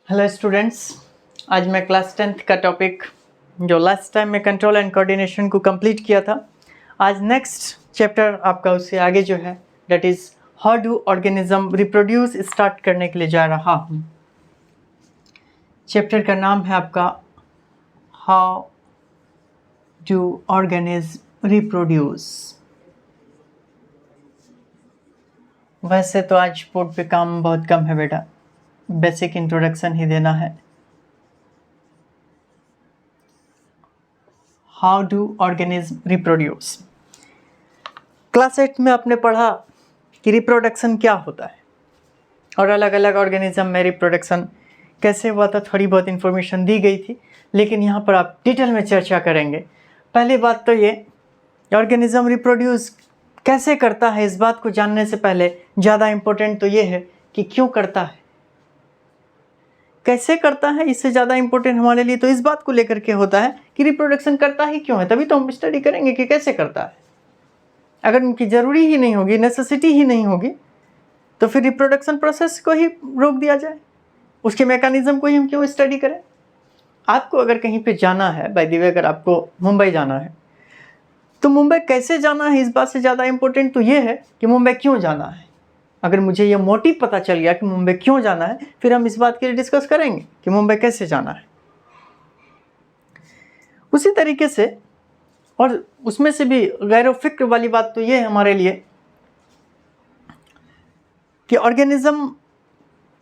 Hello students, आज मैं class 10th का टॉपिक जो लास्ट टाइम में कंट्रोल एंड कोऑर्डिनेशन को कंप्लीट किया था, आज नेक्स्ट चैप्टर आपका उससे आगे जो है that is how do organism reproduce start करने के लिए जा रहा हूँ। चैप्टर का नाम है आपका हाउ डू ऑर्गेनिज्म रिप्रोड्यूस। वैसे तो आज बोर्ड पे काम बहुत कम है बेटा, बेसिक इंट्रोडक्शन ही देना है। How do organism reproduce. Class 8 में आपने पढ़ा कि रिप्रोडक्शन क्या होता है और अलग अलग ऑर्गेनिज्म में रिप्रोडक्शन कैसे हुआ था, थोड़ी बहुत इन्फॉर्मेशन दी गई थी, लेकिन यहाँ पर आप डिटेल में चर्चा करेंगे। पहली बात तो ये, ऑर्गेनिज्म रिप्रोड्यूस कैसे करता है, इस बात को जानने से पहले ज़्यादा इम्पोर्टेंट तो ये है कि क्यों करता है, कैसे करता है। इससे ज़्यादा इम्पोर्टेंट हमारे लिए तो इस बात को लेकर के होता है कि रिप्रोडक्शन करता ही क्यों है, तभी तो हम स्टडी करेंगे कि कैसे करता है। अगर उनकी ज़रूरी ही नहीं होगी, नेसेसिटी ही नहीं होगी, तो फिर रिप्रोडक्शन प्रोसेस को ही रोक दिया जाए, उसके मैकेनिज्म को ही हम क्यों स्टडी करें। आपको अगर कहीं पे जाना है, बाय द वे अगर आपको मुंबई जाना है तो मुंबई कैसे जाना है, इस बात से ज़्यादा इम्पोर्टेंट तो ये है कि मुंबई क्यों जाना है। अगर मुझे ये मोटिव पता चल गया कि मुंबई क्यों जाना है, फिर हम इस बात के लिए डिस्कस करेंगे कि मुंबई कैसे जाना है। उसी तरीके से, और उसमें से भी गैर फिक्र वाली बात तो ये है हमारे लिए कि ऑर्गेनिज्म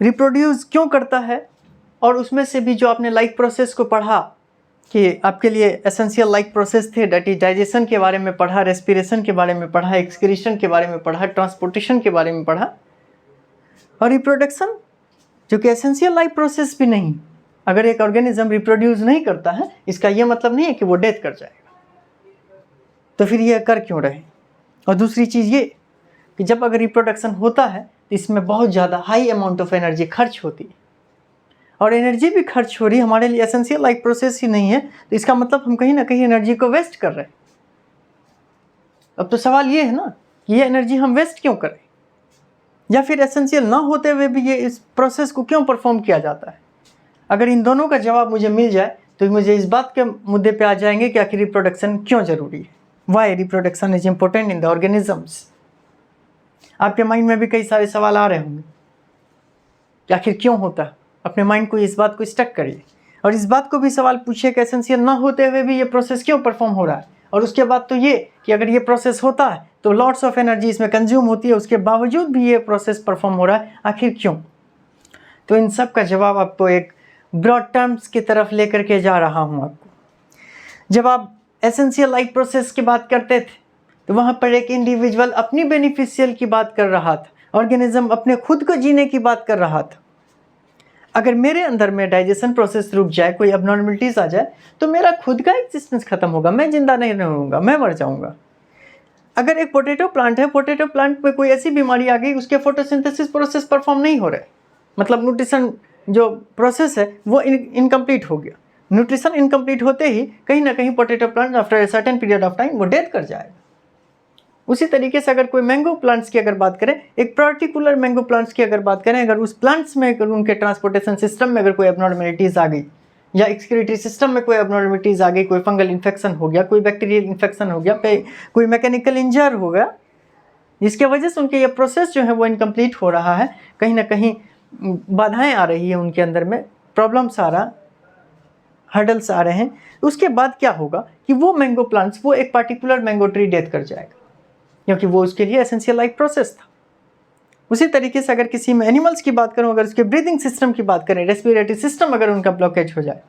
रिप्रोड्यूस क्यों करता है, और उसमें से भी जो आपने लाइफ प्रोसेस को पढ़ा कि आपके लिए एसेंशियल लाइफ प्रोसेस थे, दैट इज डाइजेशन के बारे में पढ़ा, रेस्पिरेशन के बारे में पढ़ा, एक्सक्रीशन के बारे में पढ़ा, ट्रांसपोर्टेशन के बारे में पढ़ा, और रिप्रोडक्शन जो कि एसेंशियल लाइफ प्रोसेस भी नहीं। अगर एक ऑर्गेनिज्म रिप्रोड्यूस नहीं करता है, इसका यह मतलब नहीं है कि वो डेथ कर जाएगा, तो फिर ये कर क्यों रहे। और दूसरी चीज़ ये कि जब अगर रिप्रोडक्शन होता है तो इसमें बहुत ज़्यादा हाई अमाउंट ऑफ एनर्जी खर्च होती है, और एनर्जी भी खर्च हो रही है, हमारे लिए एसेंशियल लाइफ प्रोसेस ही नहीं है, तो इसका मतलब हम कहीं ना कहीं एनर्जी को वेस्ट कर रहे हैं। अब तो सवाल ये है ना कि ये एनर्जी हम वेस्ट क्यों करें, या फिर एसेंशियल ना होते हुए भी ये इस प्रोसेस को क्यों परफॉर्म किया जाता है। अगर इन दोनों का जवाब मुझे मिल जाए तो मुझे इस बात के मुद्दे पे आ जाएंगे कि आखिर रिप्रोडक्शन क्यों जरूरी है, why reproduction is important in the organisms. आपके माइंड में भी कई सारे सवाल आ रहे होंगे कि आखिर क्यों होता है। अपने माइंड को इस बात को स्टक करिए और इस बात को भी सवाल पूछिए कि एसेंशियल ना होते हुए भी ये प्रोसेस क्यों परफॉर्म हो रहा है, और उसके बाद तो ये कि अगर ये प्रोसेस होता है तो लॉट्स ऑफ एनर्जी इसमें कंज्यूम होती है, उसके बावजूद भी ये प्रोसेस परफॉर्म हो रहा है, आखिर क्यों। तो इन सब का जवाब आपको एक ब्रॉड टर्म्स की तरफ लेकर के जा रहा हूँ आपको। जब आप एसेंशियल लाइफ प्रोसेस की बात करते थे तो वहाँ पर एक इंडिविजुअल अपनी बेनिफिशियल की बात कर रहा था, ऑर्गेनिज्म अपने खुद को जीने की बात कर रहा था। अगर मेरे अंदर में डाइजेशन प्रोसेस रुक जाए, कोई अबनॉर्मलिटीज आ जाए, तो मेरा खुद का एग्जिस्टेंस खत्म होगा, मैं जिंदा नहीं रहूँगा, मैं मर जाऊँगा। अगर एक पोटैटो प्लांट है, पोटैटो प्लांट में कोई ऐसी बीमारी आ गई, उसके फोटोसिंथेसिस प्रोसेस परफॉर्म नहीं हो रहे, मतलब न्यूट्रिशन जो प्रोसेस है वो इनकम्प्लीट हो गया। न्यूट्रिशन इनकम्प्लीट होते ही कहीं ना कहीं potato plant after a certain period of time वो डेथ कर जाएगा। उसी तरीके से अगर कोई मैंगो प्लांट्स की अगर बात करें, एक पर्टिकुलर मैंगो प्लांट्स की अगर बात करें, अगर उस प्लांट्स में अगर उनके ट्रांसपोर्टेशन सिस्टम में अगर कोई एबनॉर्मलिटीज़ आ गई, या एक्सक्रीटरी सिस्टम में कोई एबनॉर्मलिटीज़ आ गई, कोई फंगल इन्फेक्शन हो गया, कोई बैक्टीरियल इन्फेक्शन हो गया, कोई मैकेनिकल इंजर हो गया, जिसके वजह से उनके ये प्रोसेस जो है वो इनकम्प्लीट हो रहा है, कहीं ना कहीं बाधाएं आ रही है उनके अंदर में, प्रॉब्लम्स आ रहा, हर्डल्स आ रहे हैं, उसके बाद क्या होगा कि वो मैंगो प्लांट्स, वो एक पर्टिकुलर मैंगो ट्री डेथ कर जाएगा, क्योंकि वो उसके लिए एसेंशियल लाइफ प्रोसेस था। उसी तरीके से अगर किसी में एनिमल्स की बात करूं, अगर उसके ब्रीदिंग सिस्टम की बात करें, रेस्पिरेटरी सिस्टम अगर उनका ब्लॉकेज हो जाए,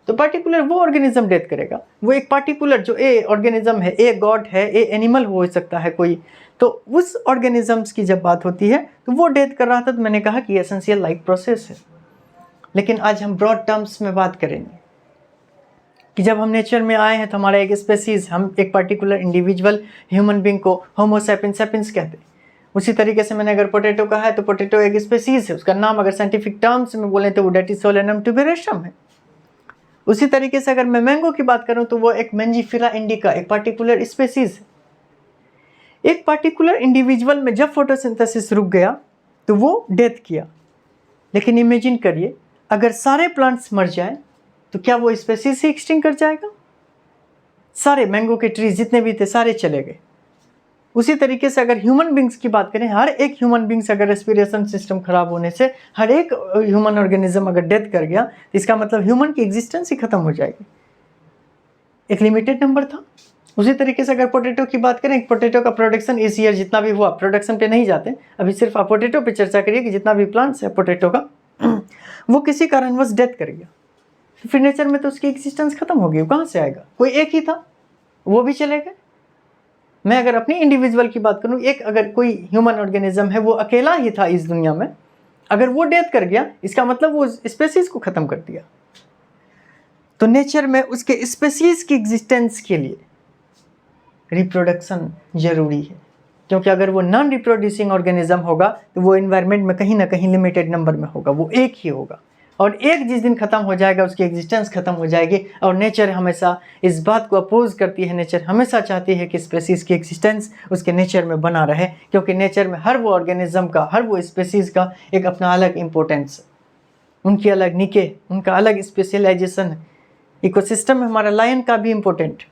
तो पर्टिकुलर वो ऑर्गेनिज्म डेथ करेगा। वो एक पर्टिकुलर जो ए ऑर्गेनिज्म है, ए गॉड है, ए एनिमल हो सकता है कोई, तो उस ऑर्गेनिजम्स की जब बात होती है तो वो डेथ कर रहा था, तो मैंने कहा कि एसेंशियल लाइफ प्रोसेस है। लेकिन आज हम ब्रॉड टर्म्स में बात करेंगे कि जब हम नेचर में आए हैं तो हमारा एक स्पेसीज, हम एक पर्टिकुलर इंडिविजुअल ह्यूमन बींग को होमो सैपियंस सैपियंस कहते हैं। उसी तरीके से मैंने अगर पोटैटो कहा है तो पोटैटो एक स्पेसीज है, उसका नाम अगर साइंटिफिक टर्म्स में बोलें तो वो डेटिसोलेनम ट्यूबेरेशम है। उसी तरीके से अगर मैं मैंगो की बात करूं तो वो एक मेंजिफेरा इंडिका, एक पर्टिकुलर स्पेसीज है। एक पर्टिकुलर इंडिविजुअल में जब फोटोसिंथेसिस रुक गया तो वो डेथ किया। लेकिन इमेजिन करिए अगर सारे प्लांट्स मर जाए तो क्या वो स्पेसीज ही एक्सटिंक्ट कर जाएगा? सारे मैंगो के ट्रीज जितने भी थे सारे चले गए। उसी तरीके से अगर ह्यूमन बींग्स की बात करें, हर एक ह्यूमन बींग्स अगर रेस्पिरेशन सिस्टम खराब होने से हर एक ह्यूमन ऑर्गेनिज्म अगर डेथ कर गया तो इसका मतलब ह्यूमन की एग्जिस्टेंस ही खत्म हो जाएगी। एक लिमिटेड नंबर था। उसी तरीके से अगर पोटैटो की बात करें, पोटैटो का प्रोडक्शन इस ईयर जितना भी हुआ, प्रोडक्शन पे नहीं जाते, अभी सिर्फ आप पोटैटो पे चर्चा करिए कि जितना भी प्लांट्स है पोटैटो का वो किसी कारणवश डेथ कर गया, तो फिर नेचर में तो उसकी एग्जिस्टेंस खत्म हो गई। कहाँ से आएगा? कोई एक ही था, वो भी चले गए। मैं अगर अपनी इंडिविजुअल की बात करूं, एक अगर कोई ह्यूमन ऑर्गेनिज्म है वो अकेला ही था इस दुनिया में, अगर वो डेथ कर गया इसका मतलब वो स्पेसीज को खत्म कर दिया। तो नेचर में उसके स्पेसीज की एग्जिस्टेंस के लिए रिप्रोडक्शन जरूरी है, क्योंकि अगर वो नॉन रिप्रोड्यूसिंग ऑर्गेनिज्म होगा तो वो इन्वायरमेंट में कहीं ना कहीं लिमिटेड नंबर में होगा, वो एक ही होगा, और एक जिस दिन ख़त्म हो जाएगा उसकी एग्जिस्टेंस खत्म हो जाएगी। और नेचर हमेशा इस बात को अपोज करती है, नेचर हमेशा चाहती है कि स्पेसीज़ की एग्जिस्टेंस उसके नेचर में बना रहे, क्योंकि नेचर में हर वो ऑर्गेनिज्म का, हर वो स्पेसीज़ का एक अपना अलग इम्पोर्टेंस, उनकी अलग निके, उनका अलग स्पेशलाइजेशन है। इकोसिस्टम में हमारा लायन का भी इम्पोर्टेंट,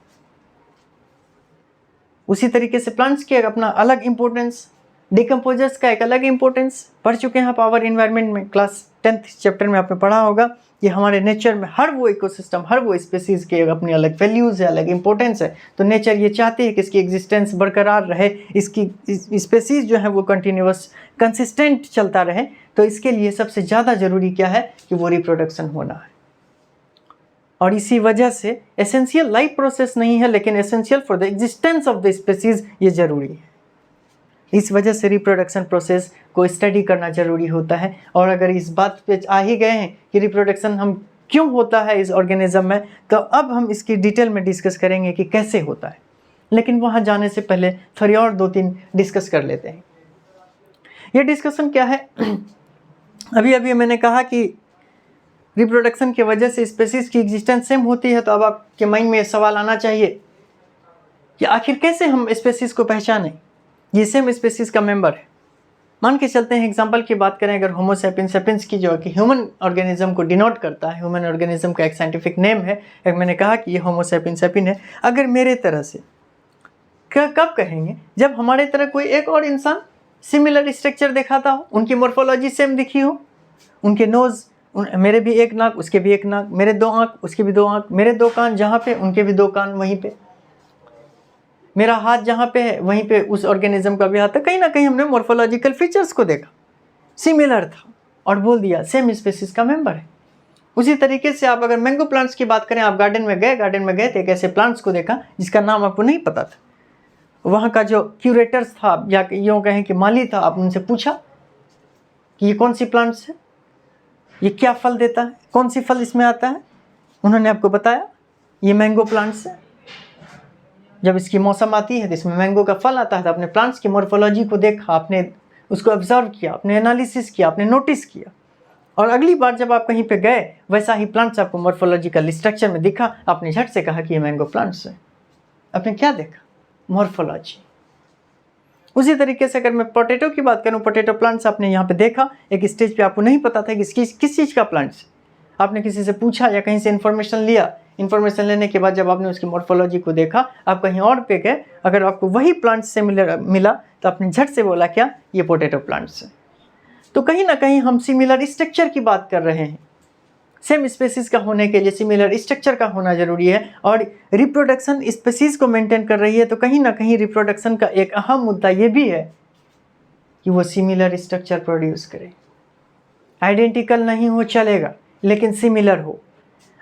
उसी तरीके से प्लांट्स की अपना अलग इम्पोर्टेंस, डिकम्पोजर्स का एक अलग इम्पोर्टेंस। पढ़ चुके हैं आप आवर इन्वायरमेंट में, क्लास 10th चैप्टर में आपने पढ़ा होगा कि हमारे नेचर में हर वो इकोसिस्टम, हर वो स्पेसीज़ के अपनी अलग वैल्यूज़ है, अलग इम्पोर्टेंस है। तो नेचर ये चाहती है कि इसकी एग्जिस्टेंस बरकरार रहे, इसकी स्पेसीज़ जो है वो कंटिन्यूअस कंसिस्टेंट चलता रहे। तो इसके लिए सबसे ज़्यादा ज़रूरी क्या है कि वो रिप्रोडक्शन होना है। और इसी वजह से एसेंशियल लाइफ प्रोसेस नहीं है, लेकिन essential for the existence of the species ये ज़रूरी है। इस वजह से रिप्रोडक्शन प्रोसेस को स्टडी करना ज़रूरी होता है। और अगर इस बात पे आ ही गए हैं कि रिप्रोडक्शन हम क्यों होता है इस ऑर्गेनिज्म में, तो अब हम इसकी डिटेल में डिस्कस करेंगे कि कैसे होता है। लेकिन वहाँ जाने से पहले थोड़ी और 2-3 डिस्कस कर लेते हैं। ये डिस्कशन क्या है? अभी मैंने कहा कि रिप्रोडक्शन की वजह से स्पेसीज़ की एग्जिस्टेंस सेम होती है, तो अब आपके माइंड में सवाल आना चाहिए कि आखिर कैसे हम स्पेसीज़ को पहचानें, ये सेम स्पेसीज़ का मेंबर है। मान के चलते हैं, एग्जांपल की बात करें, अगर होमो सेपियंस सेपियंस की जो कि ह्यूमन ऑर्गेनिज्म को डिनोट करता है, ह्यूमन ऑर्गेनिज्म का एक साइंटिफिक नेम है, एक मैंने कहा कि ये होमो सेपियंस सेपियन है। अगर मेरे तरह से कब कहेंगे? जब हमारे तरह कोई एक और इंसान सिमिलर स्ट्रक्चर दिखाता हो, उनकी मोर्फोलॉजी सेम दिखी हो, उनके नोज़, मेरे भी एक नाक, उसके भी एक नाक, मेरे 2 आँख, उसके भी 2 आँख, मेरे 2 कान जहाँ पे उनके भी 2 कान वहीं पे, मेरा हाथ जहाँ पे है वहीं पे उस ऑर्गेनिज्म का भी हाथ है। कहीं ना कहीं हमने मोर्फोलॉजिकल फीचर्स को देखा, सिमिलर था और बोल दिया सेम स्पेसीज का मेंबर है। उसी तरीके से आप अगर मैंगो प्लांट्स की बात करें, आप गार्डन में गए थे, एक ऐसे प्लांट्स को देखा जिसका नाम आपको नहीं पता था, वहाँ का जो क्यूरेटर्स था या यूँ कहें कि माली था, आप उनसे पूछा कि ये कौन सी प्लांट्स है, ये क्या फल देता है, कौन सी फल इसमें आता है, उन्होंने आपको बताया ये मैंगो प्लांट्स है। जब इसकी मौसम आती है तो इसमें मैंगो का फल आता है। तो अपने प्लांट्स की मॉर्फोलॉजी को देखा, आपने उसको ऑब्जर्व किया, आपने एनालिसिस किया, आपने नोटिस किया, और अगली बार जब आप कहीं पे गए वैसा ही प्लांट्स आपको मॉर्फोलॉजिकल स्ट्रक्चर में दिखा, आपने झट से कहा कि ये मैंगो प्लांट्स है। आपने क्या देखा? मॉर्फोलॉजी। उसी तरीके से अगर मैं पोटैटो की बात करूँ, पोटैटो प्लांट्स आपने यहाँ पे देखा, एक स्टेज पे आपको नहीं पता था कि किस चीज़ का प्लांट्स है, आपने किसी से पूछा या कहीं से इन्फॉर्मेशन लिया, इन्फॉर्मेशन लेने के बाद जब आपने उसकी मॉर्फोलॉजी को देखा, आप कहीं और पे गए, अगर आपको वही प्लांट्स से मिला तो आपने झट से बोला क्या, ये पोटैटो प्लांट्स है। तो कहीं ना कहीं हम सिमिलर स्ट्रक्चर की बात कर रहे हैं। सेम स्पेसीज का होने के लिए सिमिलर स्ट्रक्चर का होना जरूरी है, और रिप्रोडक्शन स्पेसीज को मेंटेन कर रही है। तो कहीं ना कहीं रिप्रोडक्शन का एक अहम मुद्दा ये भी है कि वो सिमिलर स्ट्रक्चर प्रोड्यूस करे। आइडेंटिकल नहीं हो चलेगा, लेकिन सिमिलर हो।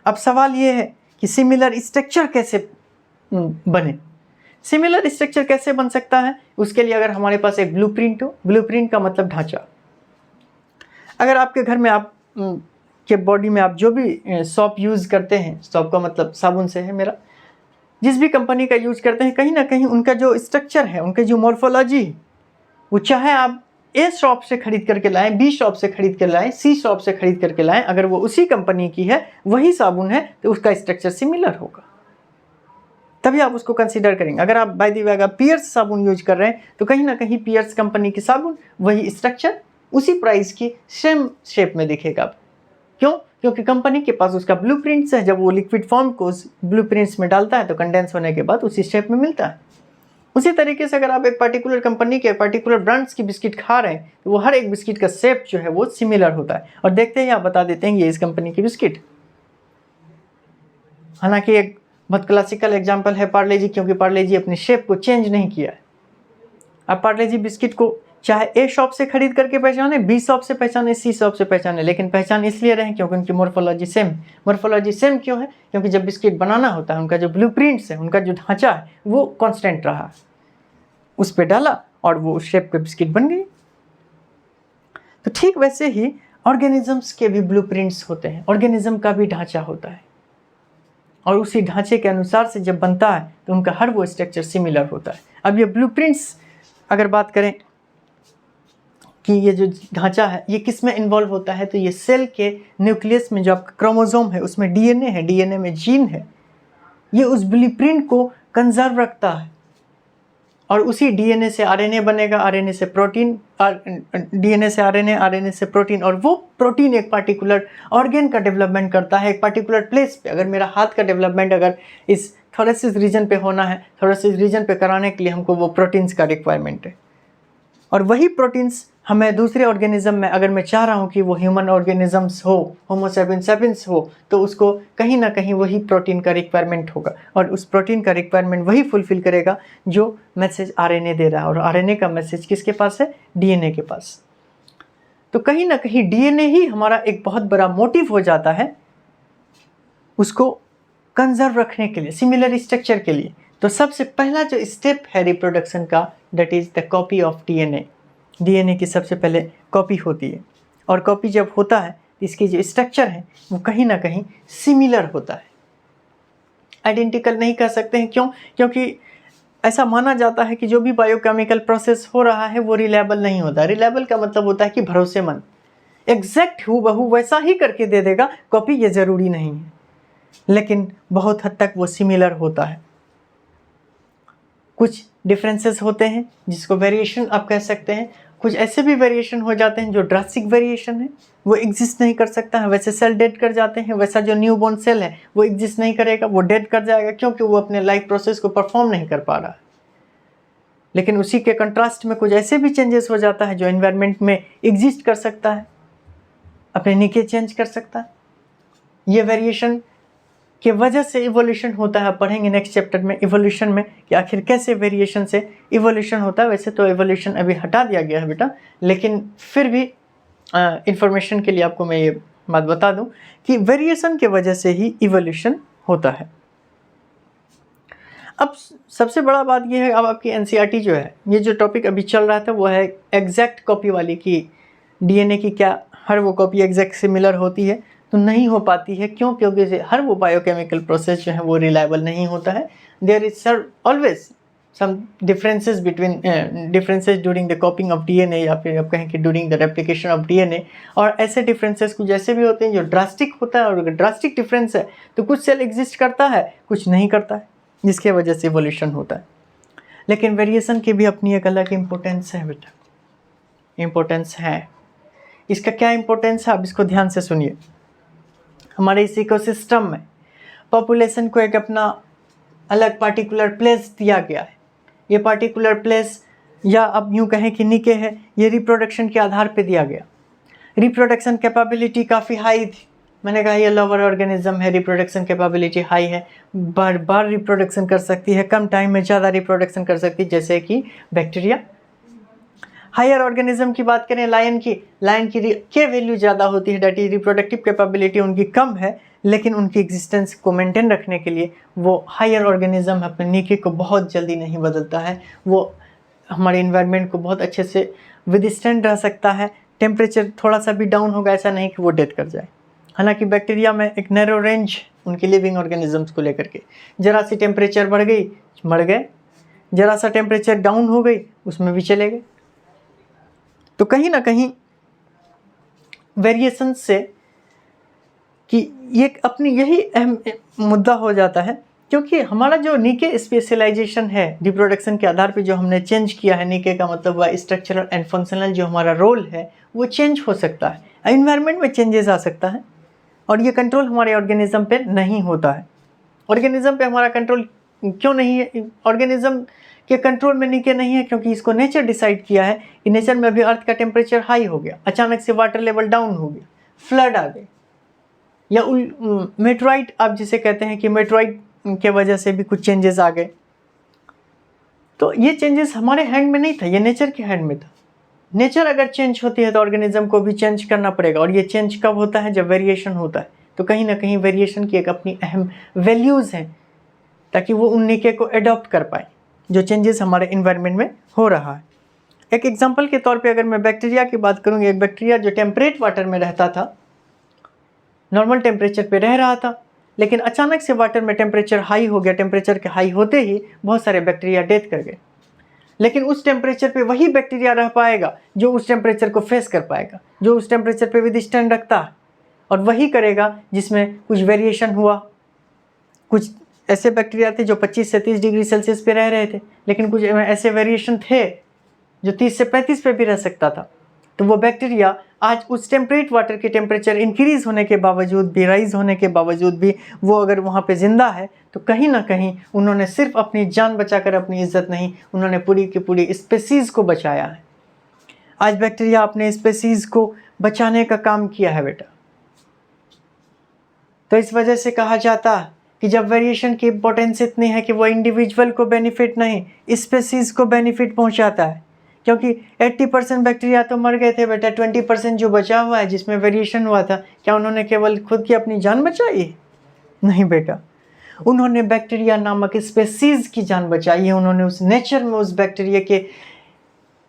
अब सवाल ये है कि सिमिलर स्ट्रक्चर कैसे बने, सिमिलर स्ट्रक्चर कैसे बन सकता है? उसके लिए अगर हमारे पास एक ब्लूप्रिंट हो, ब्लूप्रिंट का मतलब ढांचा। अगर आपके घर में आप के बॉडी में आप जो भी सॉप यूज़ करते हैं, सॉप का मतलब साबुन से है मेरा, जिस भी कंपनी का यूज़ करते हैं, कहीं ना कहीं उनका जो स्ट्रक्चर है, उनकी जो मॉर्फोलॉजी है, वो चाहे आप ए शॉप से खरीद करके लाएं, बी शॉप से खरीद कर लाएं, सी शॉप से खरीद करके लाएं, अगर वो उसी कंपनी की है, वही साबुन है, तो उसका स्ट्रक्चर सिमिलर होगा, तभी आप उसको कंसीडर करेंगे। अगर आप बाय द वे अगर पियर्स साबुन यूज कर रहे हैं, तो कहीं ना कहीं पियर्स कंपनी की साबुन, वही स्ट्रक्चर, उसी प्राइस की सेम शेप में दिखेगा, क्यों? क्योंकि कंपनी के पास उसका ब्लूप्रिंट्स है। जब वो लिक्विड फॉर्म को उस ब्लूप्रिंट्स में डालता है तो कंडेंस होने के बाद उसी शेप में मिलता है। उसी तरीके से अगर आप एक पर्टिकुलर कंपनी के पर्टिकुलर ब्रांड्स की बिस्किट खा रहे हैं तो वो हर एक बिस्किट का शेप जो है वो सिमिलर होता है, और देखते ही आप बता देते हैं ये इस कंपनी की बिस्किट। हालांकि एक बहुत क्लासिकल एग्जांपल है पार्ले जी, क्योंकि पार्ले जी अपनी शेप को चेंज नहीं किया है। आप पार्ले जी बिस्किट को चाहे ए शॉप से खरीद करके पहचाने, बी शॉप से पहचाने, सी शॉप से पहचाने, लेकिन पहचान इसलिए रहे क्योंकि उनकी मोर्फोलॉजी सेम। मोर्फोलॉजी सेम क्यों है? क्योंकि जब बिस्किट बनाना होता है उनका जो ब्लूप्रिंट्स है, उनका जो ढांचा है वो कांस्टेंट रहा, उस पर डाला और वो उस शेप के बिस्किट बन गई। तो ठीक वैसे ही ऑर्गेनिजम्स के भी ब्लूप्रिंट्स होते हैं, ऑर्गेनिज्म का भी ढांचा होता है, और उसी ढांचे के अनुसार से जब बनता है तो उनका हर वो स्ट्रक्चर सिमिलर होता है। अब ये ब्लूप्रिंट्स अगर बात करें कि ये जो ढांचा है ये किस में इन्वॉल्व होता है, तो ये सेल के न्यूक्लियस में जो आपका क्रोमोसोम है उसमें डीएनए है, डीएनए में जीन है, ये उस ब्लूप्रिंट को कंजर्व रखता है, और उसी डीएनए से आरएनए बनेगा, आरएनए से प्रोटीन, डीएनए से आरएनए, आरएनए से प्रोटीन, और वो प्रोटीन एक पार्टिकुलर ऑर्गन का डेवलपमेंट करता है एक पार्टिकुलर प्लेस पे। अगर मेरा हाथ का डेवलपमेंट अगर इस थोरेसिस रीजन पे होना है, थोरेसिस रीजन पे कराने के लिए हमको वो प्रोटीन्स का रिक्वायरमेंट है, और वही प्रोटीन्स हमें दूसरे ऑर्गेनिज्म में, अगर मैं चाह रहा हूँ कि वो ह्यूमन ऑर्गेनिजम्स हो, होमो सेपियंस सेपियंस हो, तो उसको कहीं ना कहीं वही प्रोटीन का रिक्वायरमेंट होगा, और उस प्रोटीन का रिक्वायरमेंट वही फुलफिल करेगा जो मैसेज आरएनए दे रहा है, और आरएनए का मैसेज किसके पास है? डीएनए के पास। तो कहीं ना कहीं डीएनए ही हमारा एक बहुत बड़ा मोटिव हो जाता है उसको कंजर्व रखने के लिए, सिमिलर स्ट्रक्चर के लिए। तो सबसे पहला जो स्टेप है रिप्रोडक्शन का, that is the copy of DNA. DNA की सबसे पहले कॉपी होती है, और कॉपी जब होता है तो इसकी जो स्ट्रक्चर है वो कहीं ना कहीं सिमिलर होता है, आइडेंटिकल नहीं कह सकते हैं। क्यों? क्योंकि ऐसा माना जाता है कि जो भी बायोकेमिकल प्रोसेस हो रहा है वो रिलायबल नहीं होता। रिलायबल का मतलब होता है कि भरोसेमंद, एग्जैक्ट हूबहू वैसा ही करके दे देगा, कॉपी ये ज़रूरी नहीं है, लेकिन बहुत हद तक वो सिमिलर होता है। कुछ डिफरेंसेस होते हैं जिसको वेरिएशन आप कह सकते हैं, कुछ ऐसे भी वेरिएशन हो जाते हैं जो ड्रास्टिक वेरिएशन है, वो एग्जिस्ट नहीं कर सकता है। वैसे सेल डेड कर जाते हैं, वैसा जो न्यूबॉर्न सेल है वो एग्जिस्ट नहीं करेगा, वो डेड कर जाएगा, क्योंकि वो अपने लाइफ प्रोसेस को परफॉर्म नहीं कर पा रहा है। लेकिन उसी के कंट्रास्ट में कुछ ऐसे भी चेंजेस हो जाता है जो एनवायरनमेंट में एग्जिस्ट कर सकता है, अपने नीचे चेंज कर सकता है। ये वेरिएशन के वजह से इवोल्यूशन होता है। पढ़ेंगे नेक्स्ट चैप्टर में इवोल्यूशन में कि आखिर कैसे वेरिएशन से इवोल्यूशन होता है। वैसे तो इवोल्यूशन अभी हटा दिया गया है बेटा, लेकिन फिर भी इंफॉर्मेशन के लिए आपको मैं ये बात बता दूं कि वेरिएशन के वजह से ही इवोल्यूशन होता है। अब सबसे बड़ा बात ये है, अब आपकी एनसीईआरटी जो है, ये जो टॉपिक अभी चल रहा था वो है एग्जैक्ट कॉपी वाली, कि डीएनए की क्या हर वो कॉपी एग्जैक्ट सिमिलर होती है? तो नहीं हो पाती है। क्यों? क्योंकि हर वो बायोकेमिकल प्रोसेस जो है वो रिलायबल नहीं होता है। There is always some differences during the copying of DNA, या फिर आप कहें कि during the replication of DNA. और ऐसे डिफरेंसेस कुछ ऐसे भी होते हैं जो ड्रास्टिक होता है, और अगर ड्रास्टिक डिफरेंस है तो कुछ सेल एग्जिस्ट करता है, कुछ नहीं करता है, जिसके वजह से इवोल्यूशन होता है। लेकिन वेरिएशन की भी अपनी एक अलग इम्पोर्टेंस है बेटा, इम्पोर्टेंस है। इसका क्या इम्पोर्टेंस है, आप इसको ध्यान से सुनिए। हमारे इस इकोसिस्टम में पॉपुलेशन को एक अपना अलग पार्टिकुलर प्लेस दिया गया है। ये पार्टिकुलर प्लेस, या अब यूँ कहें कि निके है, ये रिप्रोडक्शन के आधार पे दिया गया। रिप्रोडक्शन कैपेबिलिटी काफ़ी हाई थी। मैंने कहा ये लोअर ऑर्गेनिज्म है, रिप्रोडक्शन कैपेबिलिटी हाई है, बार बार रिप्रोडक्शन कर सकती है, कम टाइम में ज़्यादा रिप्रोडक्शन कर सकती है, जैसे कि बैक्टीरिया। हायर ऑर्गेनिज्म की बात करें, लायन की वैल्यू ज़्यादा होती है, डेट इज रिप्रोडक्टिव कैपेबिलिटी उनकी कम है, लेकिन उनकी एग्जिस्टेंस को मेंटेन रखने के लिए वो हायर ऑर्गेनिज्म अपने नीके को बहुत जल्दी नहीं बदलता है, वो हमारे इन्वायरमेंट को बहुत अच्छे से विदस्टैंड रह सकता है। टेम्परेचर थोड़ा सा भी डाउन होगा, ऐसा नहीं कि वो डेथ कर जाए। हालांकि बैक्टीरिया में एक नैरो रेंज उनके लिविंग ऑर्गेनिजम्स को लेकर के, जरा सी टेम्परेचर बढ़ गई मर गए, जरा सा टेम्परेचर डाउन हो गई उसमें भी चले गए। तो कहीं ना कहीं वेरिएशन से कि ये अपनी यही अहम मुद्दा हो जाता है, क्योंकि हमारा जो नीके स्पेशलाइजेशन है रिप्रोडक्शन के आधार पे जो हमने चेंज किया है, नीके का मतलब हुआ स्ट्रक्चरल एंड फंक्शनल, जो हमारा रोल है वो चेंज हो सकता है, एनवायरनमेंट में चेंजेस आ सकता है। और ये कंट्रोल हमारे ऑर्गेनिज्म पे नहीं होता है। ऑर्गेनिज्म पे हमारा कंट्रोल क्यों नहीं है? ऑर्गेनिज्म के कंट्रोल में नीचे नहीं है क्योंकि इसको नेचर डिसाइड किया है कि नेचर में अभी अर्थ का टेम्परेचर हाई हो गया, अचानक से वाटर लेवल डाउन हो गया, फ्लड आ गए, या मेट्रोइट आप जिसे कहते हैं कि मेट्रोइट के वजह से भी कुछ चेंजेस आ गए। तो ये चेंजेस हमारे हैंड में नहीं था, ये नेचर के हैंड में था। नेचर अगर चेंज होती है तो ऑर्गेनिज्म को भी चेंज करना पड़ेगा, और ये चेंज कब होता है? जब वेरिएशन होता है। तो कहीं ना कहीं वेरिएशन की एक अपनी अहम वैल्यूज़ हैं ताकि वो उन्हीं के को एडॉप्ट कर पाए जो चेंजेस हमारे इन्वायरमेंट में हो रहा है। एक एग्जांपल के तौर पे अगर मैं बैक्टीरिया की बात करूँगी, एक बैक्टीरिया जो टेम्परेट वाटर में रहता था, नॉर्मल टेम्परेचर पे रह रहा था, लेकिन अचानक से वाटर में टेम्परेचर हाई हो गया। टेम्परेचर के हाई होते ही बहुत सारे बैक्टीरिया डेथ कर गए, लेकिन उस टेम्परेचर पे वही बैक्टीरिया रह पाएगा जो उस टेम्परेचर को फेस कर पाएगा, जो उस टेम्परेचर पे विदस्टैंड रखता है, और वही करेगा जिसमें कुछ वेरिएशन हुआ। कुछ ऐसे बैक्टीरिया थे जो 25 से 30 डिग्री सेल्सियस पे रह रहे थे, लेकिन कुछ ऐसे वेरिएशन थे जो 30 से 35 पे भी रह सकता था। तो वो बैक्टीरिया आज उस टेम्परेट वाटर के टेम्परेचर इंक्रीज़ होने के बावजूद भी, राइज होने के बावजूद भी, वो अगर वहाँ पे ज़िंदा है तो कहीं ना कहीं उन्होंने सिर्फ अपनी जान बचाकर अपनी इज्जत नहीं, उन्होंने पूरी की पूरी स्पेसीज़ को बचाया है। आज बैक्टीरिया अपने स्पेसीज़ को बचाने का काम किया है बेटा। तो इस वजह से कहा जाता है कि जब वेरिएशन की इम्पोर्टेंस इतनी है कि वो इंडिविजुअल को बेनिफिट नहीं, स्पेसीज़ को बेनिफिट पहुँचाता है, क्योंकि 80% बैक्टीरिया तो मर गए थे बेटा। 20% जो बचा हुआ है जिसमें वेरिएशन हुआ था, क्या उन्होंने केवल खुद की अपनी जान बचाई? नहीं बेटा, उन्होंने बैक्टीरिया नामक स्पेसीज की जान बचाई है। उन्होंने उस नेचर में उस बैक्टीरिया के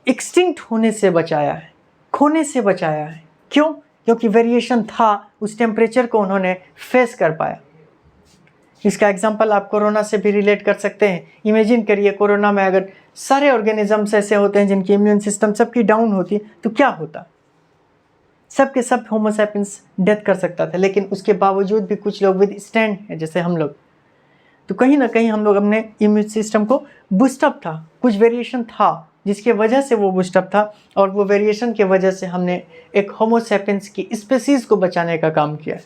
एक्सटिंक्ट होने से बचाया है, खोने से बचाया है। क्यों? क्योंकि वेरिएशन था, उस टेम्परेचर को उन्होंने फेस कर पाया। इसका एग्जाम्पल आप कोरोना से भी रिलेट कर सकते हैं। इमेजिन करिए, कोरोना में अगर सारे ऑर्गेनिजम्स ऐसे होते हैं जिनकी इम्यून सिस्टम सबकी डाउन होती तो क्या होता? सब के सब होमो सैपियंस डेथ कर सकता था, लेकिन उसके बावजूद भी कुछ लोग विद स्टैंड हैं जैसे हम लोग। तो कहीं ना कहीं हम लोग अपने इम्यून सिस्टम को बूस्टअप था, कुछ वेरिएशन था जिसके वजह से वो बूस्टअप था, और वो वेरिएशन के वजह से हमने एक होमो सैपियंस की स्पेसीज़ को बचाने का काम किया है।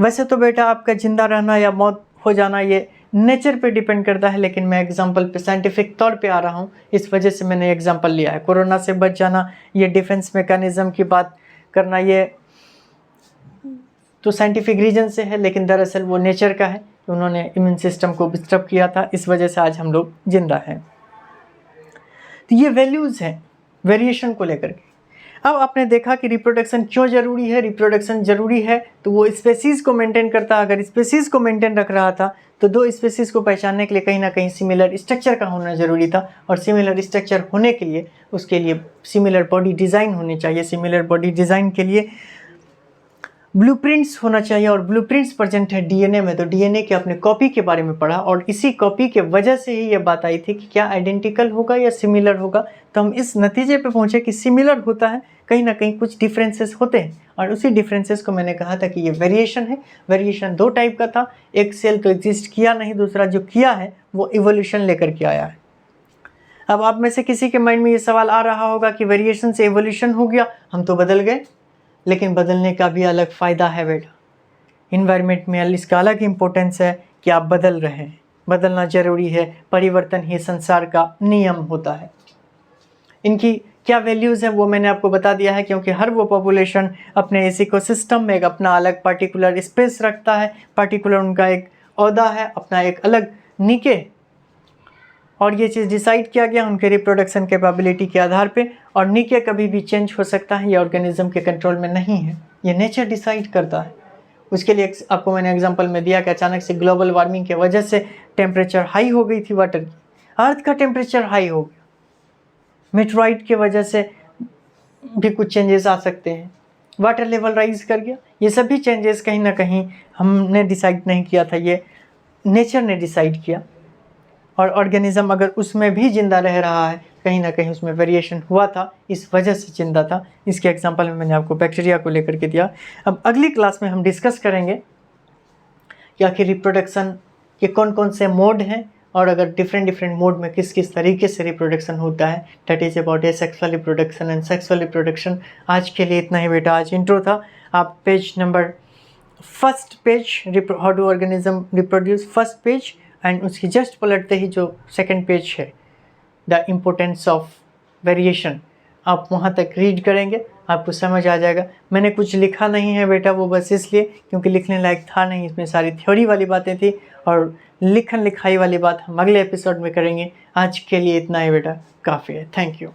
वैसे तो बेटा आपका जिंदा रहना या मौत हो जाना ये नेचर पे डिपेंड करता है, लेकिन मैं एग्जांपल पे साइंटिफिक तौर पे आ रहा हूँ, इस वजह से मैंने एग्जांपल लिया है। कोरोना से बच जाना, ये डिफेंस मैकेनिज्म की बात करना, ये तो साइंटिफिक रीजन से है, लेकिन दरअसल वो नेचर का है। उन्होंने इम्यून सिस्टम को डिस्टर्ब किया था, इस वजह से आज हम लोग जिंदा हैं। तो ये वैल्यूज़ हैं वेरिएशन को लेकर के। अब आपने देखा कि रिप्रोडक्शन क्यों ज़रूरी है। रिप्रोडक्शन ज़रूरी है तो वो स्पेसीज़ को मेंटेन करता। अगर स्पेसीज़ को मेंटेन रख रहा था तो दो स्पेसीज़ को पहचानने के लिए कहीं ना कहीं सिमिलर स्ट्रक्चर का होना ज़रूरी था, और सिमिलर स्ट्रक्चर होने के लिए उसके लिए सिमिलर बॉडी डिज़ाइन होनी चाहिए। सिमिलर बॉडी डिज़ाइन के लिए ब्लूप्रिंट्स होना चाहिए, और ब्लूप्रिंट्स प्रेजेंट है डीएनए में। तो डीएनए के अपने कॉपी के बारे में पढ़ा, और इसी कॉपी के वजह से ही ये बात आई थी कि क्या आइडेंटिकल होगा या सिमिलर होगा। तो हम इस नतीजे पे पहुंचे कि सिमिलर होता है, कहीं ना कहीं कुछ डिफरेंसेस होते हैं, और उसी डिफरेंसेस को मैंने कहा था कि ये वेरिएशन है। वेरिएशन दो टाइप का था, एक सेल तो एग्जिस्ट किया नहीं, दूसरा जो किया है वो इवोल्यूशन लेकर के आया है। अब आप में से किसी के माइंड में ये सवाल आ रहा होगा कि वेरिएशन से इवोल्यूशन हो गया, हम तो बदल गए। लेकिन बदलने का भी अलग फ़ायदा है बेटा। इन्वायरमेंट में इसका अलग इम्पोर्टेंस है कि आप बदल रहे हैं, बदलना ज़रूरी है। परिवर्तन ही संसार का नियम होता है। इनकी क्या वैल्यूज़ हैं वो मैंने आपको बता दिया है, क्योंकि हर वो पॉपुलेशन अपने इस इकोसिस्टम में एक अपना अलग पार्टिकुलर स्पेस रखता है, पार्टिकुलर उनका एक ओहदा है, अपना एक अलग निके, और ये चीज़ डिसाइड किया गया उनके रिप्रोडक्शन कैपेबिलिटी के आधार पे। और निके कभी भी चेंज हो सकता है, ये ऑर्गेनिज्म के कंट्रोल में नहीं है, ये नेचर डिसाइड करता है। उसके लिए आपको मैंने एग्जांपल में दिया कि अचानक से ग्लोबल वार्मिंग के वजह से टेम्परेचर हाई हो गई थी वाटर की, अर्थ का टेम्परेचर हाई हो गया, मेट्रोइट के वजह से भी कुछ चेंजेस आ सकते हैं, वाटर लेवल राइज कर गया। ये सभी चेंजेस कहीं ना कहीं हमने डिसाइड नहीं किया था, ये नेचर ने डिसाइड किया। और ऑर्गेनिज्म अगर उसमें भी जिंदा रह रहा है, कहीं ना कहीं उसमें वेरिएशन हुआ था, इस वजह से जिंदा था। इसके एग्जांपल में मैंने आपको बैक्टीरिया को लेकर के दिया। अब अगली क्लास में हम डिस्कस करेंगे कि आखिर रिप्रोडक्शन के कौन कौन से मोड हैं, और अगर डिफरेंट मोड में किस किस तरीके से रिप्रोडक्शन होता है। That is about A sexual reproduction and sexual reproduction. आज के लिए इतना ही बेटा, आज इंट्रो था। आप page number first page how do organism reproduce, first page, and उसकी जस्ट पलटते ही जो सेकंड पेज है द इम्पोर्टेंस ऑफ वेरिएशन, आप वहाँ तक रीड करेंगे, आपको समझ आ जाएगा। मैंने कुछ लिखा नहीं है बेटा, वो बस इसलिए क्योंकि लिखने लायक था नहीं, इसमें सारी थ्योरी वाली बातें थी और लिखन लिखाई वाली बात हम अगले एपिसोड में करेंगे। आज के लिए इतना ही बेटा, काफ़ी है। Thank you.